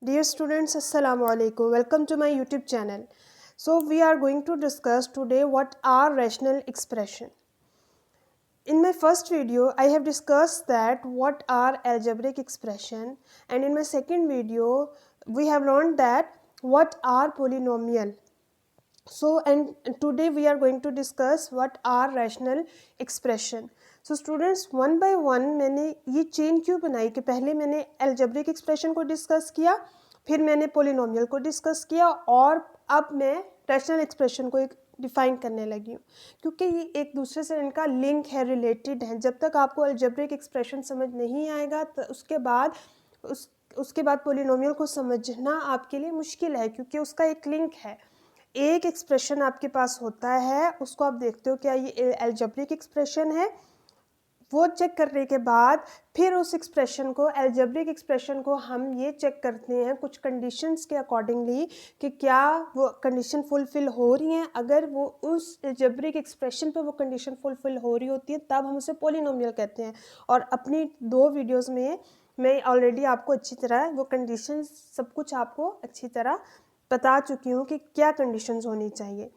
Dear students, Assalamu alaikum. Welcome to my YouTube channel. So we are going to discuss today what are rational expression. In my first video, I have discussed that what are algebraic expression, and in my second video, we have learned that what are polynomial. So and today we are going to discuss what are rational expression. So students, one by one मैंने ये chain क्यों बनाई कि पहले मैंने algebraic expression को discuss किया, फिर मैंने पोलिनोमियल को डिस्कस किया और अब मैं रैशनल एक्सप्रेशन को एक डिफाइन करने लगी हूँ, क्योंकि ये एक दूसरे से इनका लिंक है, रिलेटेड है। जब तक आपको अलजेब्रिक एक्सप्रेशन समझ नहीं आएगा तो उसके बाद पोलिनोमियल को समझना आपके लिए मुश्किल है, क्योंकि उसका एक लिंक है। एक एक्सप्रेशन आपके पास होता है, उसको आप देखते हो क्या ये अलजेब्रिक एक्सप्रेशन है, वो चेक करने के बाद फिर उस एक्सप्रेशन को, अलजेब्रिक एक्सप्रेशन को हम ये चेक करते हैं कुछ कंडीशंस के अकॉर्डिंगली कि क्या वो कंडीशन फुलफ़िल हो रही हैं। अगर वो उस अलजेब्रिक एक्सप्रेशन पे वो कंडीशन फुलफ़िल हो रही होती है तब हम उसे पोलिनोमियल कहते हैं। और अपनी 2 वीडियोस में मैं ऑलरेडी आपको अच्छी तरह वो कंडीशंस सब कुछ आपको अच्छी तरह बता चुकी हूँ कि क्या कंडीशंस होनी चाहिए।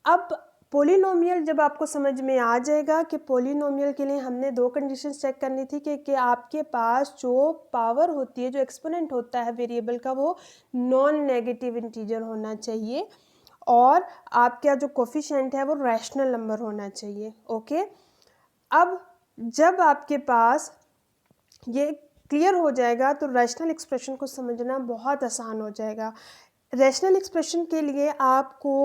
अब पोलिनोमियल जब आपको समझ में आ जाएगा कि पोलिनोमियल के लिए हमने 2 कंडीशंस चेक करनी थी कि आपके पास जो पावर होती है, जो एक्सपोनेंट होता है वेरिएबल का, वो नॉन नेगेटिव इंटीजर होना चाहिए और आपका जो कोफिशिएंट है वो रैशनल नंबर होना चाहिए। ओके, अब जब आपके पास ये क्लियर हो जाएगा तो रैशनल एक्सप्रेशन को समझना बहुत आसान हो जाएगा। रैशनल एक्सप्रेशन के लिए आपको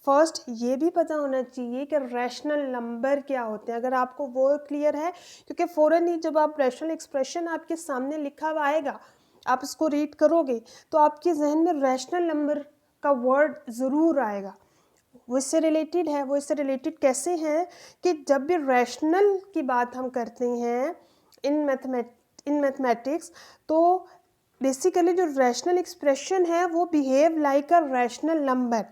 फर्स्ट ये भी पता होना चाहिए कि रैशनल नंबर क्या होते हैं। अगर आपको वो क्लियर है, क्योंकि फ़ौरन ही जब आप रैशनल एक्सप्रेशन आपके सामने लिखा हुआ आएगा, आप इसको रीड करोगे तो आपके जहन में रैशनल नंबर का वर्ड ज़रूर आएगा। वो इससे रिलेटेड है। वो इससे रिलेटेड कैसे है कि जब भी रैशनल की बात हम करते हैं इन मैथमेटिक्स, तो बेसिकली जो रैशनल एक्सप्रेशन है वो बिहेव लाइक अ रैशनल नंबर।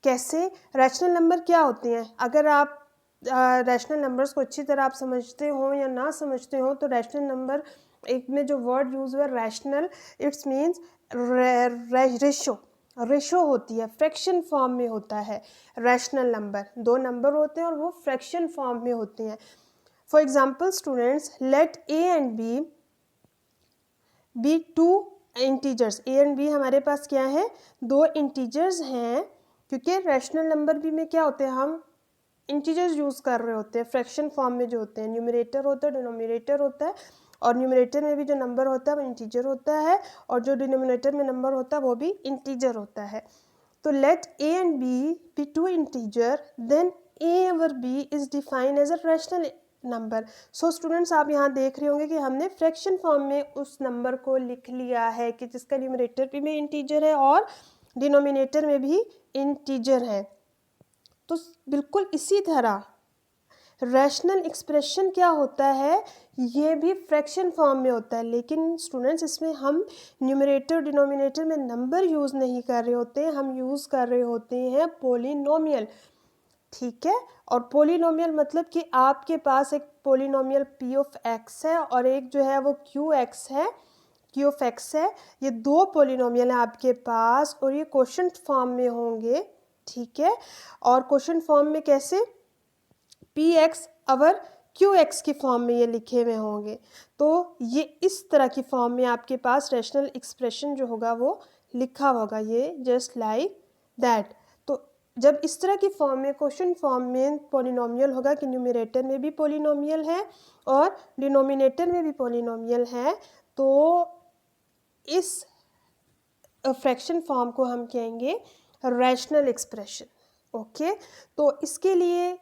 कैसे? रैशनल नंबर क्या होते हैं? अगर आप रैशनल नंबर्स को अच्छी तरह आप समझते हो या ना समझते हो तो रैशनल नंबर एक में जो वर्ड यूज़ हुआ रैशनल, इट्स मीन्स रेशो होती है, फ्रैक्शन फॉर्म में होता है। रैशनल नंबर 2 नंबर होते हैं और वो फ्रैक्शन फॉर्म में होते हैं। For example students, let A and B 2 integers. A and B हमारे पास क्या है? 2 इंटीजर्स हैं, क्योंकि रैशनल नंबर भी में क्या होते हैं, हम इंटीजर्स यूज़ कर रहे होते हैं फ्रैक्शन फॉर्म में जो होते हैं। न्यूमरेटर होता है, डिनोमिनेटर होता है, और न्यूमरेटर में भी जो नंबर होता है वो इंटीजर होता है और जो डिनोमिनेटर में नंबर होता है वो भी इंटीजर होता है। तो let A and B 2 integer, then A over B is defined as a rational number. So students, आप यहाँ देख रहे होंगे कि हमने फ्रैक्शन फॉर्म में उस नंबर को लिख लिया है कि जिसका न्यूमरेटर भी में इंटीजर है और डिनोमिनेटर में भी इंटीजर है। तो बिल्कुल इसी तरह रैशनल एक्सप्रेशन क्या होता है, ये भी फ्रैक्शन फॉर्म में होता है, लेकिन स्टूडेंट्स इसमें हम न्यूमरेटर डिनोमिनेटर में नंबर यूज़ नहीं कर रहे होते, हम यूज़ कर रहे होते हैं पोलिनोमियल। ठीक है, और पोलिनोमियल मतलब कि आपके पास एक पोलिनोमियल पी ऑफ एक्स है और एक जो है वो क्यू एक्स है, क्यू ऑफ एक्स है। ये 2 पोलिनोमियल हैं आपके पास और ये क्वोशंट फॉर्म में होंगे। ठीक है, और क्वोशंट फॉर्म में कैसे? पी एक्स अवर क्यू एक्स की फॉर्म में ये लिखे हुए होंगे। तो ये इस तरह की फॉर्म में आपके पास रैशनल एक्सप्रेशन जो होगा वो लिखा होगा, ये जस्ट लाइक दैट। तो जब इस तरह की फॉर्म में, क्वेश्चन फॉर्म में पोलिनोमियल होगा कि न्यूमरेटर में भी पोलिनोमियल है और डिनोमिनेटर में भी पोलिनोमियल है, तो इस फ्रैक्शन फॉर्म को हम कहेंगे रैशनल एक्सप्रेशन। ओके, तो इसके लिए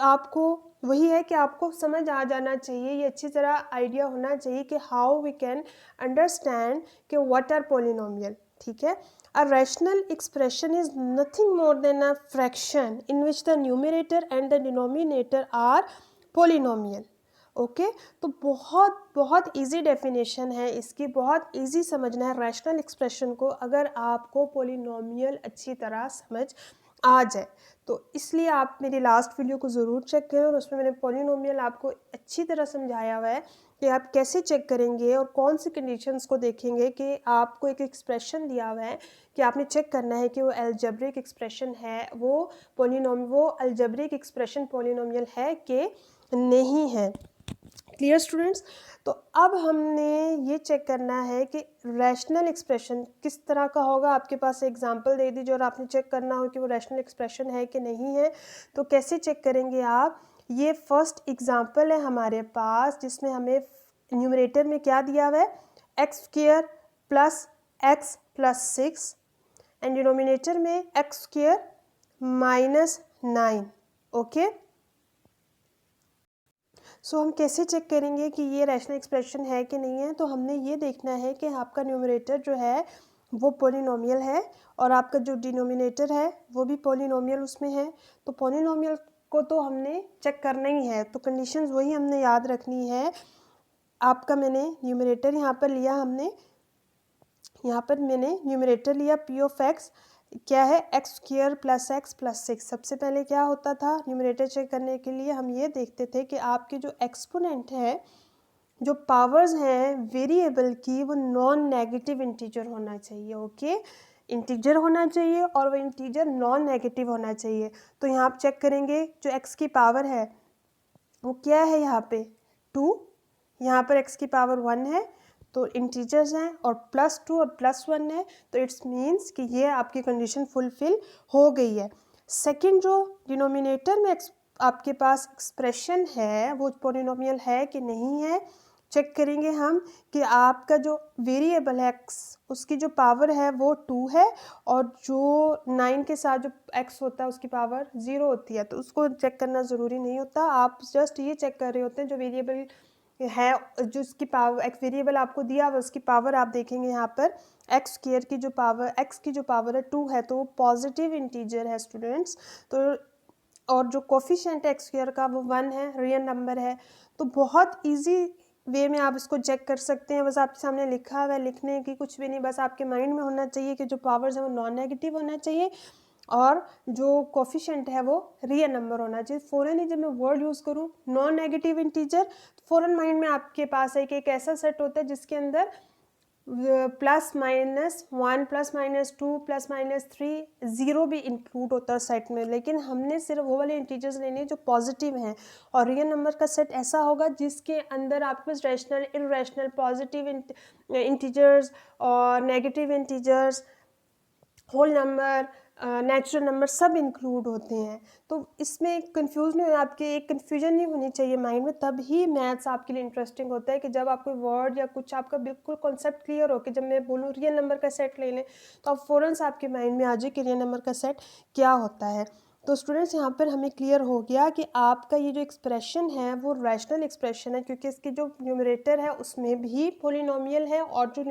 आपको वही है कि आपको समझ आ जाना चाहिए, ये अच्छी तरह आइडिया होना चाहिए कि हाउ वी कैन अंडरस्टैंड कि व्हाट आर पोलिनोमियल। ठीक है, a rational expression is nothing more than a fraction in which the numerator and the denominator are polynomial. Okay, तो बहुत बहुत इजी डेफिनेशन है इसकी, बहुत इजी समझना है रैशनल एक्सप्रेशन को अगर आपको पोलिनोमियल अच्छी तरह समझ आ जाए। तो इसलिए आप मेरी लास्ट वीडियो को ज़रूर चेक करें और उसमें मैंने पोलिनोमियल आपको अच्छी तरह समझाया हुआ है कि आप कैसे चेक करेंगे और कौन सी कंडीशंस को देखेंगे कि आपको एक एक्सप्रेशन दिया हुआ है कि आपने चेक करना है कि वो अलजेब्रिक एक्सप्रेशन है, वो अलजेब्रिक एक्सप्रेशन पॉलिनोमियल है कि नहीं है। Clear students? तो अब हमने ये चेक करना है कि रैशनल एक्सप्रेशन किस तरह का होगा। आपके पास एग्जांपल दे दीजिए और आपने चेक करना हो कि वो रैशनल एक्सप्रेशन है कि नहीं है। तो कैसे चेक करेंगे आप? ये फर्स्ट एग्जांपल है हमारे पास जिसमें हमें न्यूमरेटर में क्या दिया हुआ है, x square plus x plus 6 and denominator में एक्स स्क्वायर माइनस 9। ओके, सो हम कैसे चेक करेंगे कि ये रैशनल एक्सप्रेशन है कि नहीं है? तो हमने ये देखना है कि आपका न्यूमरेटर जो है वो पॉलिनोमियल है और आपका जो डिनोमिनेटर है वो भी पॉलिनोमियल उसमें है। तो पॉलिनोमियल को तो हमने चेक करना ही है, तो कंडीशंस वही हमने याद रखनी है। आपका मैंने न्यूमरेटर यहाँ पर लिया पी ऑफ एक्स क्या है, x square plus x plus 6। सबसे पहले क्या होता था, न्यूमरेटर चेक करने के लिए हम ये देखते थे कि आपके जो एक्सपोनेंट है, जो पावर्स हैं वेरिएबल की, वो नॉन नेगेटिव इंटीजर होना चाहिए। ओके, इंटीजर होना चाहिए और वो इंटीजर नॉन नेगेटिव होना चाहिए। तो यहाँ आप चेक करेंगे जो एक्स की पावर है वो क्या है, यहाँ पे 2, यहाँ पर एक्स की पावर 1 है, तो इंटीजर्स हैं, और +2 और +1 है, तो इट्स मीन्स कि ये आपकी कंडीशन फुलफिल हो गई है। सेकंड, जो डिनोमिनेटर में आपके पास एक्सप्रेशन है वो पॉलिनोमियल है कि नहीं है, चेक करेंगे हम कि आपका जो वेरिएबल है एक्स, उसकी जो पावर है वो 2 है और जो 9 के साथ जो एक्स होता है उसकी पावर 0 होती है। तो उसको चेक करना ज़रूरी नहीं होता, आप जस्ट ये चेक कर रहे होते हैं जो वेरिएबल है, जो उसकी पावर एक्स वेरिएबल आपको दिया हुआ उसकी पावर आप देखेंगे यहाँ पर एक्स स्क्वायर की जो पावर, एक्स की जो पावर है 2 है, तो वो पॉजिटिव इंटीजर है स्टूडेंट्स। तो और जो कोफिशिएंट एक्स स्क्वायर का वो 1 है, रियल नंबर है। तो बहुत इजी वे में आप इसको चेक कर सकते हैं। बस आपके सामने लिखा हुआ है, लिखने की कुछ भी नहीं, बस आपके माइंड में होना चाहिए कि जो पावर्स है वो नॉन नेगेटिव होना चाहिए और जो कोफिशिएंट है वो रियल नंबर होना चाहिए। फ़ौरन ही जब मैं वर्ड यूज़ करूँ नॉन नेगेटिव इंटीजर, फ़ौरन माइंड में आपके पास है कि एक ऐसा सेट होता है जिसके अंदर +-1 +-2 +-3 0 भी इंक्लूड होता है सेट में, लेकिन हमने सिर्फ वो वाले इंटीजर्स लेने जो पॉजिटिव हैं। और रियल नंबर का सेट ऐसा होगा जिसके अंदर आपके पास रैशनल, इररेशनल, पॉजिटिव इंटीजर्स और negative integers, whole number, natural number सब इंक्लूड होते हैं। तो इसमें कंफ्यूज नहीं, आपके एक कन्फ्यूजन नहीं होनी चाहिए माइंड में, तब ही मैथ्स आपके लिए इंटरेस्टिंग होता है कि जब आप कोई वर्ड या कुछ आपका बिल्कुल कॉन्सेप्ट क्लियर हो कि जब मैं बोलूँ रियल नंबर का सेट ले लें तो आप फ़ौरन से आपके माइंड में आ जाए कि रियल नंबर का सेट क्या होता है। तो स्टूडेंट्स यहाँ पर हमें क्लियर हो गया कि आपका ये जो एक्सप्रेशन है वो रैशनल एक्सप्रेशन है, क्योंकि इसकी जो न्यूमरेटर है उसमें भी पॉलिनोमियल है और जो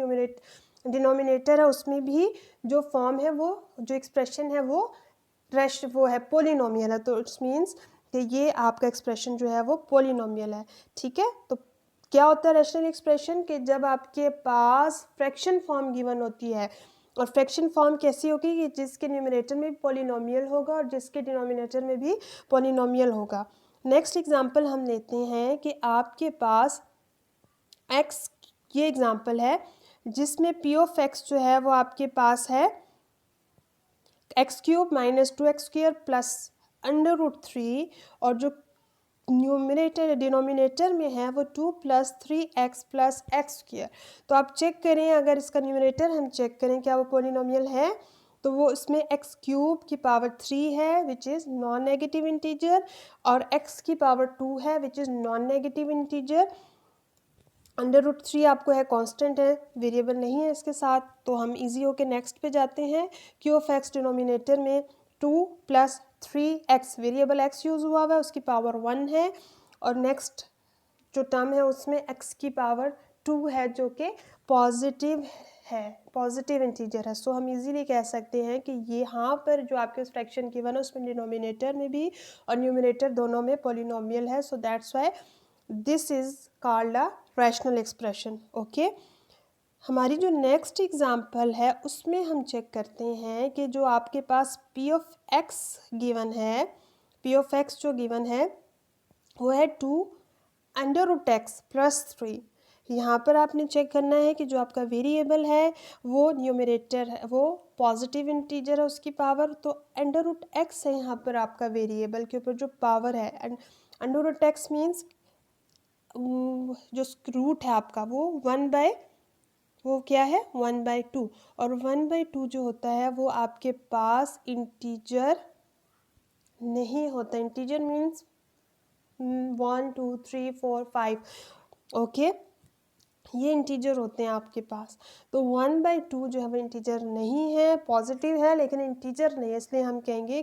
डिनोमिनेटर है उसमें भी जो फॉर्म है, वो जो एक्सप्रेशन है वो है पॉलिनोमियल है। तो इट्स मीन्स कि ये आपका एक्सप्रेशन जो है वो पॉलिनोमियल है। ठीक है, तो क्या होता है रैशनल एक्सप्रेशन, कि जब आपके पास फ्रैक्शन फॉर्म गिवन होती है, और फ्रैक्शन फॉर्म कैसी होगी कि जिसके न्यूमरेटर में भी पॉलिनोमियल होगा और जिसके डिनोमिनेटर में भी पॉलिनोमियल होगा। नेक्स्ट एग्जांपल हम लेते हैं कि आपके पास एक्स, ये एग्जांपल है जिसमें पी ऑफ एक्स जो है वो आपके पास है x³ - 2x² प्लस √3, और जो न्यूमिनेटर डिनोमिनेटर में है वो 2 + 3x + x²। तो आप चेक करें, अगर इसका न्यूमिनेटर हम चेक करें क्या वो पॉलिनोमियल है, तो वो इसमें x³ की पावर 3 है which is non negative integer, और x की पावर 2 है which is non negative integer. √3 आपको है कांस्टेंट है, वेरिएबल नहीं है इसके साथ। तो हम इजी होके नेक्स्ट पे जाते हैं। q ऑफ x डिनोमिनेटर में 2 + 3x, वेरिएबल x यूज़ हुआ है, उसकी पावर 1 है, और नेक्स्ट जो टर्म है उसमें x की पावर 2 है जो कि पॉजिटिव है, पॉजिटिव इंटीजर है। सो हम इजीली कह सकते हैं कि यहाँ पर जो आपके फ्रैक्शन गिवन है उसमें डिनोमिनेटर में भी और न्यूमिनेटर दोनों में पॉलिनोमियल है। So that's why this is called a rational expression. Okay, हमारी जो नेक्स्ट एग्जांपल है उसमें हम चेक करते हैं कि जो आपके पास p ऑफ x गिवन है, p ऑफ x जो गिवन है वो है 2 √x+3। यहाँ पर आपने चेक करना है कि जो आपका वेरिएबल है वो न्यूमरेटर है, वो पॉजिटिव इंटीजर है उसकी पावर, तो √x है यहाँ पर आपका वेरिएबल के ऊपर जो पावर है। एंड √x मीन्स जो रूट है आपका वो क्या है 1/2, और 1/2 जो होता है वो आपके पास इंटीजर नहीं होता। इंटीजर मीन्स 1 2 3 4 5, ओके, ये इंटीजर होते हैं आपके पास। तो 1/2 जो है वो इंटीजर नहीं है, पॉजिटिव है लेकिन इंटीजर नहीं है, इसलिए हम कहेंगे,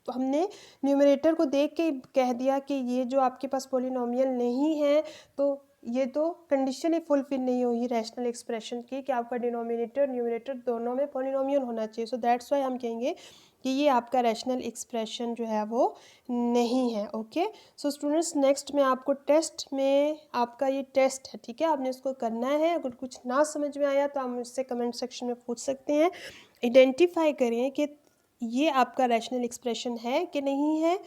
तो हमने न्यूमरेटर को देख के कह दिया कि ये जो आपके पास पॉलिनोमियल नहीं है, तो ये तो कंडीशन ही फुलफिल नहीं हुई रैशनल एक्सप्रेशन की कि आपका डिनोमिनेटर न्यूमरेटर दोनों में पॉलिनोमियल होना चाहिए। सो दैट्स वाई हम कहेंगे कि ये आपका रैशनल एक्सप्रेशन जो है वो नहीं है। ओके, सो स्टूडेंट्स, नेक्स्ट में आपको टेस्ट में आपका ये टेस्ट है, ठीक है, आपने इसको करना है। अगर कुछ ना समझ में आया तो आप मुझसे कमेंट सेक्शन में पूछ सकते हैं। आइडेंटिफाई करें कि ये आपका रैशनल एक्सप्रेशन है कि नहीं है।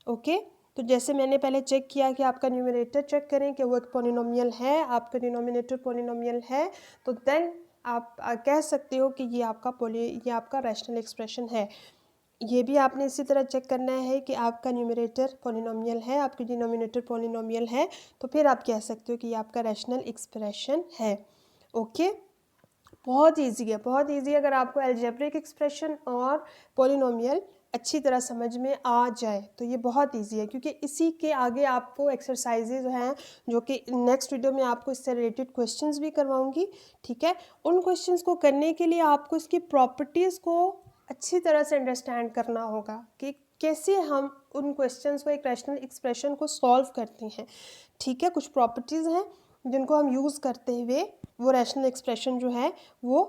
ओके, तो जैसे मैंने पहले चेक किया कि आपका न्यूमरेटर चेक करें कि वो एक पॉलिनोमियल है, आपका डिनोमिनेटर पॉलिनोमियल है, तो देन आप कह सकते हो कि ये आपका रैशनल एक्सप्रेशन है। ये भी आपने इसी तरह चेक करना है कि आपका न्यूमरेटर पॉलिनोमियल है, आपकी डिनोमिनेटर पॉलिनोमियल है, तो फिर आप कह सकते हो कि ये आपका रैशनल एक्सप्रेशन है। ओके, बहुत इजी है, बहुत इजी है। अगर आपको अलजेब्रिक एक्सप्रेशन और पॉलिनोमियल अच्छी तरह समझ में आ जाए तो ये बहुत इजी है, क्योंकि इसी के आगे आपको एक्सरसाइजेज हैं जो कि नेक्स्ट वीडियो में आपको इससे रिलेटेड क्वेश्चंस भी करवाऊंगी, ठीक है। उन क्वेश्चंस को करने के लिए आपको इसकी प्रॉपर्टीज़ को अच्छी तरह से अंडरस्टैंड करना होगा कि कैसे हम उन क्वेश्चंस को, एक रैशनल एक्सप्रेशन को सॉल्व करते हैं, ठीक है। कुछ प्रॉपर्टीज़ हैं जिनको हम यूज़ करते हुए वो रैशनल एक्सप्रेशन जो है वो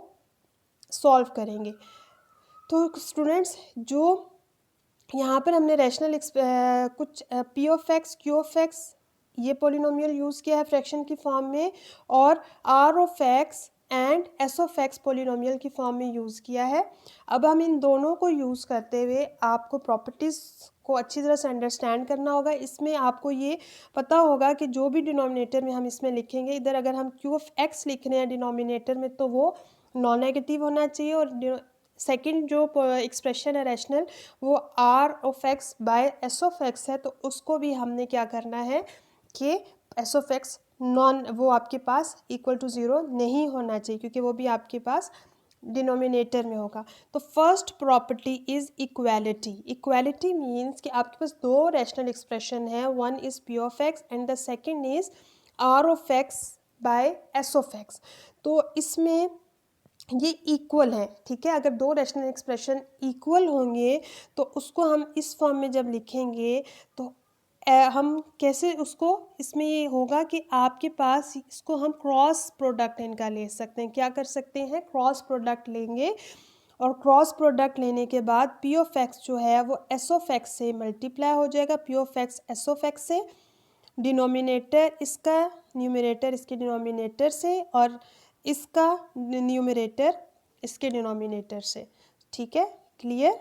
सॉल्व करेंगे। तो स्टूडेंट्स, जो यहाँ पर हमने रैशनल कुछ p(x), q(x) ये पॉलिनोमियल यूज़ किया है फ्रैक्शन की फॉर्म में, और r(x) एंड s(x) पॉलिनोमियल की फॉर्म में यूज़ किया है। अब हम इन दोनों को यूज़ करते हुए आपको प्रॉपर्टीज़ को अच्छी तरह से अंडरस्टैंड करना होगा। इसमें आपको ये पता होगा कि जो भी डिनोमिनेटर में हम इसमें लिखेंगे, इधर अगर हम q(x) लिख रहे हैं डिनोमिनेटर में तो वो नॉन नेगेटिव होना चाहिए, और सेकंड जो एक्सप्रेशन है रैशनल वो r(x) बाय s(x) है, तो उसको भी हमने क्या करना है कि s(x) वो आपके पास इक्वल टू 0 नहीं होना चाहिए, क्योंकि वो भी आपके पास डिनोमिनेटर में होगा। तो first property is equality. Equality means कि आपके पास दो रैशनल एक्सप्रेशन है, one is p(x) and the second is r(x) by s(x). तो इसमें ये इक्वल है, ठीक है। अगर दो रैशनल एक्सप्रेशन इक्वल होंगे तो उसको हम इस फॉर्म में जब लिखेंगे तो हम कैसे उसको, इसमें ये होगा कि आपके पास इसको हम क्रॉस प्रोडक्ट इनका ले सकते हैं। क्या कर सकते हैं, क्रॉस प्रोडक्ट लेंगे, और क्रॉस प्रोडक्ट लेने के बाद p(x) जो है वो s(x) से मल्टीप्लाई हो जाएगा, p(x) s(x) से, डिनोमिनेटर इसका न्यूमरेटर इसके डिनोमिनेटर से, और इसका न्यूमरेटर इसके डिनोमिनेटर से, ठीक है, क्लियर।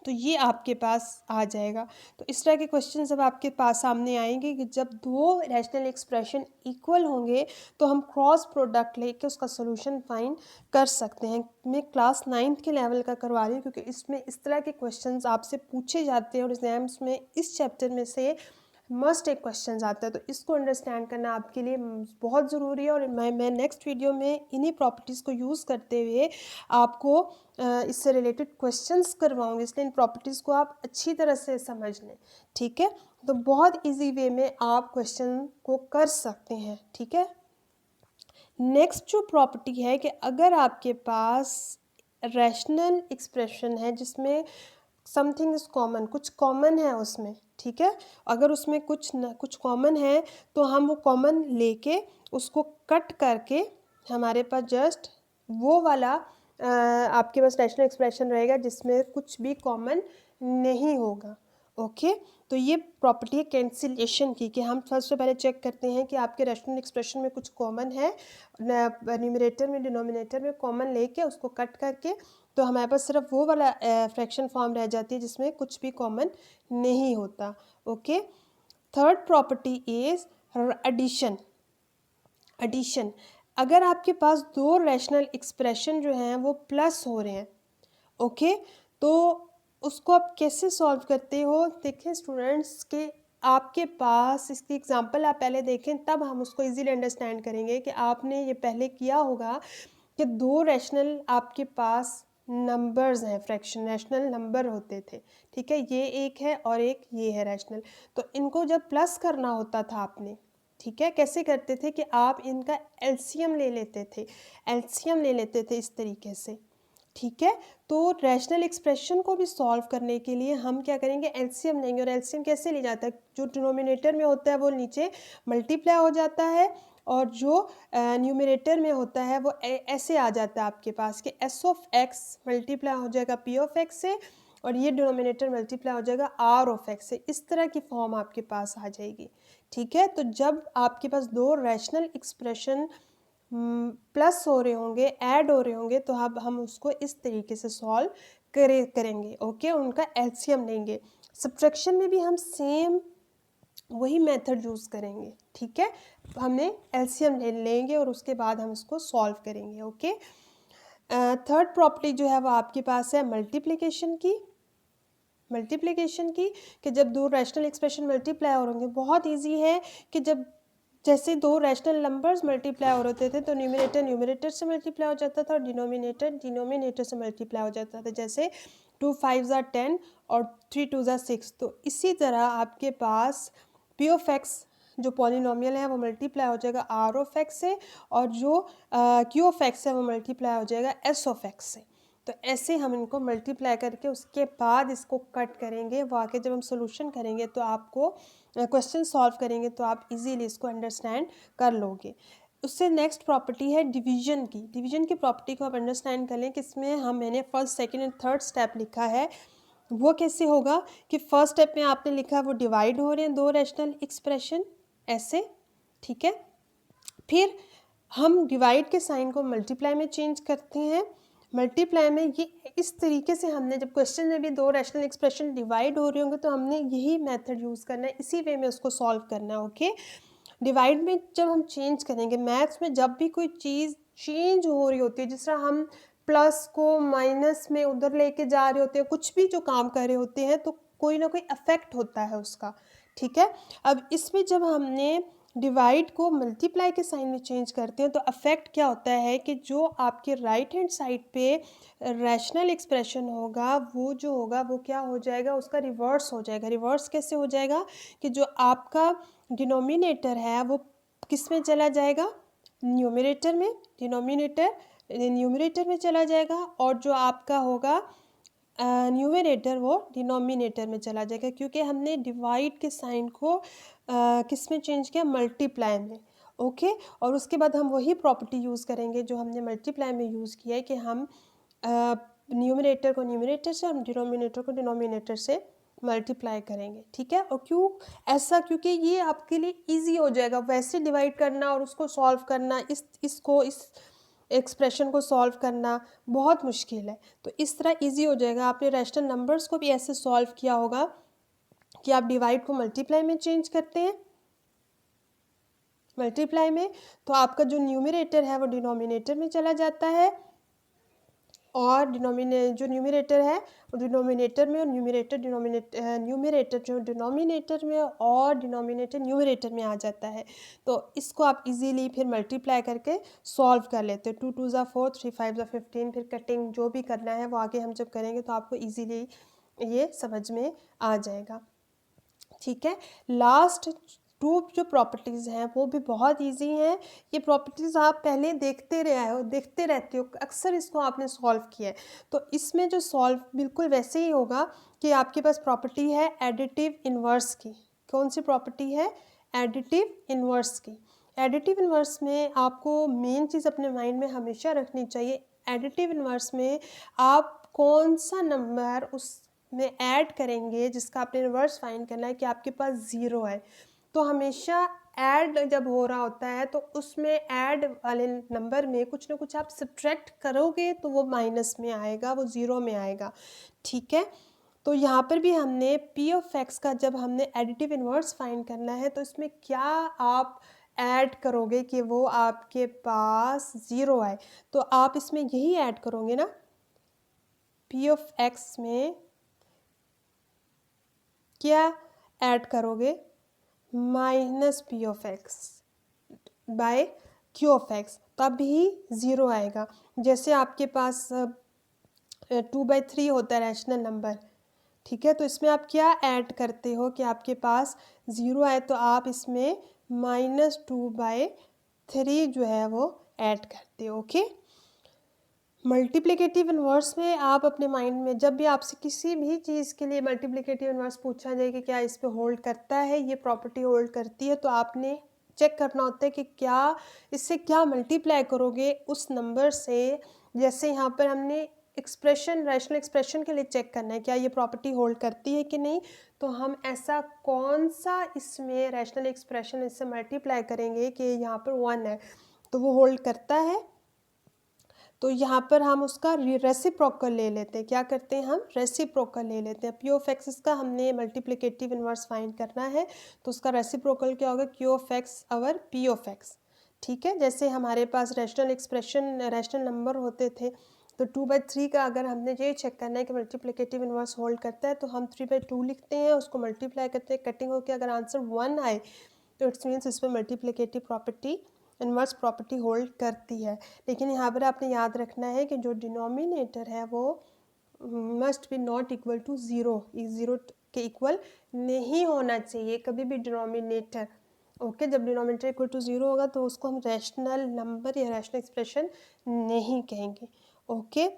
तो ये आपके पास आ जाएगा। तो इस तरह के क्वेश्चन जब आपके पास सामने आएंगे कि जब दो रैशनल एक्सप्रेशन इक्वल होंगे तो हम क्रॉस प्रोडक्ट लेके उसका सोल्यूशन फाइंड कर सकते हैं। मैं क्लास 9th के लेवल का करवा रही हूँ, क्योंकि इसमें इस तरह के क्वेश्चंस आपसे पूछे जाते हैं और एग्जाम्स में इस चैप्टर में से मस्ट एक क्वेश्चन आता है। तो इसको अंडरस्टैंड करना आपके लिए बहुत ज़रूरी है, और मैं नेक्स्ट वीडियो में इन्हीं प्रॉपर्टीज़ को यूज़ करते हुए आपको इससे रिलेटेड क्वेश्चंस करवाऊंगी, इसलिए इन प्रॉपर्टीज़ को आप अच्छी तरह से समझ लें, ठीक है। तो बहुत इजी वे में आप क्वेश्चन को कर सकते हैं, ठीक है। नेक्स्ट जो प्रॉपर्टी है कि अगर आपके पास रैशनल एक्सप्रेशन है जिसमें समथिंग इज़ कॉमन, कुछ कॉमन है उसमें, ठीक है, अगर उसमें कुछ कॉमन है तो हम वो कॉमन लेके उसको कट करके हमारे पास जस्ट वो वाला आपके पास रैशनल एक्सप्रेशन रहेगा जिसमें कुछ भी कॉमन नहीं होगा। ओके, तो ये प्रॉपर्टी है कैंसिलेशन की, कि हम सबसे पहले चेक करते हैं कि आपके रैशनल एक्सप्रेशन में कुछ कॉमन है, न्यूमरेटर में डिनोमिनेटर में कॉमन लेके उसको कट करके तो हमारे पास सिर्फ वो वाला फ्रैक्शन फॉर्म रह जाती है जिसमें कुछ भी कॉमन नहीं होता। Okay, third property is addition. Addition, अगर आपके पास दो रैशनल एक्सप्रेशन जो हैं वो प्लस हो रहे हैं, ओके, तो उसको आप कैसे सॉल्व करते हो? देखिए स्टूडेंट्स के आपके पास इसकी एग्जांपल आप पहले देखें, तब हम उसको इजीली अंडरस्टैंड करेंगे कि आपने ये पहले किया होगा कि दो रैशनल आपके पास नंबर्स हैं, फ्रैक्शन रैशनल नंबर होते थे, ठीक है, ये एक है और एक ये है रैशनल। तो इनको जब प्लस करना होता था आपने, ठीक है, कैसे करते थे कि आप इनका एलसीएम ले लेते थे, एलसीएम ले लेते थे इस तरीके से, ठीक है। तो रैशनल एक्सप्रेशन को भी सॉल्व करने के लिए हम क्या करेंगे, एलसीएम लेंगे। और एलसीएम कैसे लिया जाता है? जो डिनोमिनेटर में होता है वो नीचे मल्टीप्लाई हो जाता है, और जो न्यूमरेटर में होता है वो ऐसे आ जाता है आपके पास कि एस ऑफ एक्स मल्टीप्लाई हो जाएगा पी ऑफ एक्स से, और ये डिनोमिनेटर मल्टीप्लाई हो जाएगा आर ऑफ एक्स से। इस तरह की फॉर्म आपके पास आ जाएगी, ठीक है। तो जब आपके पास दो रैशनल एक्सप्रेशन प्लस हो रहे होंगे, ऐड हो रहे होंगे, तो अब हम उसको इस तरीके से सॉल्व करेंगे, ओके, उनका एलसीएम लेंगे। सब्ट्रैक्शन में भी हम सेम वही मेथड यूज़ करेंगे, ठीक है, हमने एलसीएम लेंगे और उसके बाद हम इसको सॉल्व करेंगे, ओके। थर्ड प्रॉपर्टी जो है वो आपके पास है मल्टीप्लिकेशन की। मल्टीप्लिकेशन की कि जब दो रैशनल एक्सप्रेशन मल्टीप्लाई हो होंगे, बहुत इजी है कि जब जैसे दो रैशनल नंबर्स मल्टीप्लाई हो रहे थे तो न्यूमरेटर न्यूमरेटर से मल्टीप्लाई हो जाता था और डिनोमिनेटर डिनोमिनेटर से मल्टीप्लाई हो जाता था। जैसे 2 5 ज़ा 10 और 3 2 ज़ा 6। तो इसी तरह आपके पास पी ऑफ एक्स जो पॉलिनोमियल है वो मल्टीप्लाई हो जाएगा आर ऑफ एक्स से, और जो क्यू ऑफ एक्स है वो मल्टीप्लाई हो जाएगा एस ऑफ एक्स से। तो ऐसे हम इनको मल्टीप्लाई करके उसके बाद इसको कट करेंगे। वो आके जब हम सोल्यूशन करेंगे तो आपको क्वेश्चन सॉल्व करेंगे तो आप इजीली इसको अंडरस्टैंड कर लोगे। उससे नेक्स्ट प्रॉपर्टी है डिवीजन की। डिवीजन की प्रॉपर्टी को आप अंडरस्टैंड कर लें कि इसमें मैंने first second and third step लिखा है। वो कैसे होगा कि फर्स्ट स्टेप में आपने लिखा वो डिवाइड हो रहे हैं दो रैशनल एक्सप्रेशन ऐसे, ठीक है। फिर हम डिवाइड के साइन को मल्टीप्लाई में चेंज करते हैं। मल्टीप्लाई में ये इस तरीके से हमने, जब क्वेश्चन में भी दो रैशनल एक्सप्रेशन डिवाइड हो रहे होंगे तो हमने यही मेथड यूज़ करना है, इसी वे में उसको सॉल्व करना है, ओके। डिवाइड में जब हम चेंज करेंगे, मैथ्स में जब भी कोई चीज़ चेंज हो रही होती है, जिस तरह हम प्लस को माइनस में उधर लेके जा रहे होते हैं, कुछ भी जो काम कर रहे होते हैं, तो कोई ना कोई अफेक्ट होता है उसका, ठीक है। अब इसमें जब हमने डिवाइड को मल्टीप्लाई के साइन में चेंज करते हैं तो अफेक्ट क्या होता है कि जो आपके राइट हैंड साइड पे रैशनल एक्सप्रेशन होगा वो जो होगा वो क्या हो जाएगा, उसका रिवर्स हो जाएगा। रिवर्स कैसे हो जाएगा कि जो आपका डिनोमिनेटर है वो किस में चला जाएगा, न्यूमरेटर में, डिनोमिनेटर न्यूमरेटर में चला जाएगा, और जो आपका होगा न्यूमरेटर वो डिनोमिनेटर में चला जाएगा, क्योंकि हमने डिवाइड के साइन को किस में चेंज किया, मल्टीप्लाई में, ओके। और उसके बाद हम वही प्रॉपर्टी यूज़ करेंगे जो हमने मल्टीप्लाई में यूज़ किया है कि हम न्यूमरेटर को न्यूमरेटर से और डिनोमिनेटर को डिनोमिनेटर से मल्टीप्लाई करेंगे, ठीक है। और क्यों ऐसा, क्योंकि ये आपके लिए इजी हो जाएगा। वैसे डिवाइड करना और उसको सॉल्व करना, इस एक्सप्रेशन को सॉल्व करना बहुत मुश्किल है, तो इस तरह इजी हो जाएगा। आपने रैशनल नंबर्स को भी ऐसे सॉल्व किया होगा कि आप डिवाइड को मल्टीप्लाई में चेंज करते हैं, मल्टीप्लाई में, तो आपका जो न्यूमरेटर है वो डिनोमिनेटर में चला जाता है, और जो न्यूमरेटर है वो डिनोमिनेटर में, और न्यूमरेटर जो डिनोमिनेटर में और डिनोमिनेटर न्यूमरेटर में आ जाता है। तो इसको आप इजीली फिर मल्टीप्लाई करके सॉल्व कर लेते हो। 2 2 ज़ा 4, 3 5 ज़ा 15, फिर कटिंग जो भी करना है वो आगे हम जब करेंगे तो आपको इजीली ये समझ में आ जाएगा, ठीक है। लास्ट टू जो प्रॉपर्टीज़ हैं वो भी बहुत इजी हैं। ये प्रॉपर्टीज़ आप पहले देखते रहते हो, अक्सर इसको आपने सॉल्व किया है। तो इसमें जो सॉल्व बिल्कुल वैसे ही होगा कि आपके पास प्रॉपर्टी है एडिटिव इन्वर्स की। कौन सी प्रॉपर्टी है? एडिटिव इन्वर्स की। एडिटिव इन्वर्स में आपको मेन चीज़ अपने माइंड में हमेशा रखनी चाहिए, एडिटिव इन्वर्स में आप कौन सा नंबर उस में ऐड करेंगे जिसका आपने रिवर्स फाइंड करना है कि आपके पास ज़ीरो है। तो हमेशा ऐड जब हो रहा होता है तो उसमें ऐड वाले नंबर में कुछ ना कुछ आप सब्ट्रैक्ट करोगे तो वो माइनस में आएगा, वो ज़ीरो में आएगा, ठीक है। तो यहाँ पर भी हमने पी ऑफ एक्स का जब हमने एडिटिव इन्वर्स फाइंड करना है तो इसमें क्या आप ऐड करोगे कि वो आपके पास 0 आए। तो आप इसमें यही ऐड करोगे ना, पी ऑफ एक्स में क्या ऐड करोगे, minus p of x by q of x, तब ही 0 आएगा। जैसे आपके पास 2/3 होता है रैशनल नंबर, ठीक है, तो इसमें आप क्या ऐड करते हो कि आपके पास 0 आए, तो आप इसमें -2/3 जो है वो ऐड करते हो। ओके, मल्टीप्लिकेटिव इन्वर्स में आप अपने माइंड में जब भी आपसे किसी भी चीज़ के लिए मल्टीप्लिकेटिव इन्वर्स पूछा जाए कि क्या इस पे होल्ड करता है, ये प्रॉपर्टी होल्ड करती है, तो आपने चेक करना होता है कि क्या इससे क्या मल्टीप्लाई करोगे उस नंबर से। जैसे यहाँ पर हमने एक्सप्रेशन, रैशनल एक्सप्रेशन के लिए चेक करना है क्या ये प्रॉपर्टी होल्ड करती है कि नहीं, तो हम ऐसा कौन सा इसमें रैशनल एक्सप्रेशन इससे मल्टीप्लाई करेंगे कि यहाँ पर 1 है तो वो होल्ड करता है। तो यहाँ पर हम उसका रेसिप्रोकल ले लेते हैं। क्या करते हैं, हम रेसिप्रोकल ले लेते हैं। पी ऑफ एक्स का हमने मल्टीप्लिकेटिव इन्वर्स फाइंड करना है, तो उसका रेसिप्रोकल क्या होगा, Q of x over P of x. ठीक है, जैसे हमारे पास रैशनल एक्सप्रेशन, रैशनल नंबर होते थे, तो 2/3 का अगर हमने ये चेक करना है कि मल्टीप्लिकेटिव इन्वर्स होल्ड करता है, तो हम 3/2 लिखते हैं, उसको मल्टीप्लाई करते हैं, कटिंग होकर अगर आंसर 1 आए तो इट्स मीन्स इसमें multiplicative property, inverse property hold करती है। लेकिन यहाँ पर आपने याद रखना है कि जो डिनोमिनेटर है वो must be not equal to 0, 0 के इक्वल नहीं होना चाहिए कभी भी डिनोमिनेटर। ओके, जब डिनोमिनेटर इक्वल टू 0 होगा तो उसको हम रैशनल नंबर या रैशनल एक्सप्रेशन नहीं कहेंगे। ओके,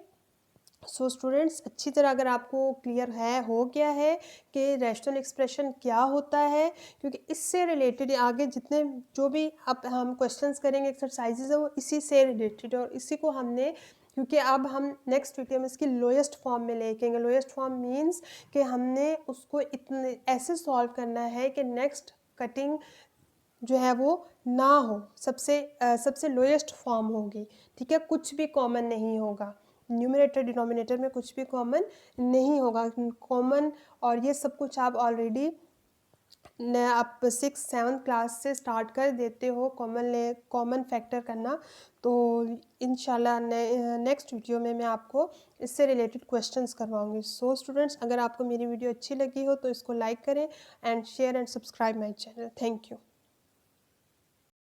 सो स्टूडेंट्स, अच्छी तरह अगर आपको क्लियर है, हो गया है कि रैशनल एक्सप्रेशन क्या होता है, क्योंकि इससे रिलेटेड आगे जितने जो भी अब हम क्वेश्चंस करेंगे, एक्सरसाइजेज है, वो इसी से रिलेटेड है। और इसी को हमने, क्योंकि अब हम नेक्स्ट वीडियो में इसकी लोएस्ट फॉर्म में लेकेंगे। लोएस्ट फॉर्म मीन्स कि हमने उसको इतने ऐसे सॉल्व करना है कि नेक्स्ट कटिंग जो है वो ना हो, सबसे लोएस्ट फॉर्म होगी। ठीक है, कुछ भी कॉमन नहीं होगा, न्यूमरेटर डिनोमिनेटर में कुछ भी कॉमन नहीं होगा। कॉमन और ये सब कुछ आप ऑलरेडी आप 6-7 क्लास से स्टार्ट कर देते हो कॉमन फैक्टर करना। तो इंशाल्लाह नेक्स्ट वीडियो में मैं आपको इससे रिलेटेड क्वेश्चंस करवाऊंगी। सो स्टूडेंट्स, अगर आपको मेरी वीडियो अच्छी लगी हो तो इसको लाइक करें and share and subscribe my channel. Thank you.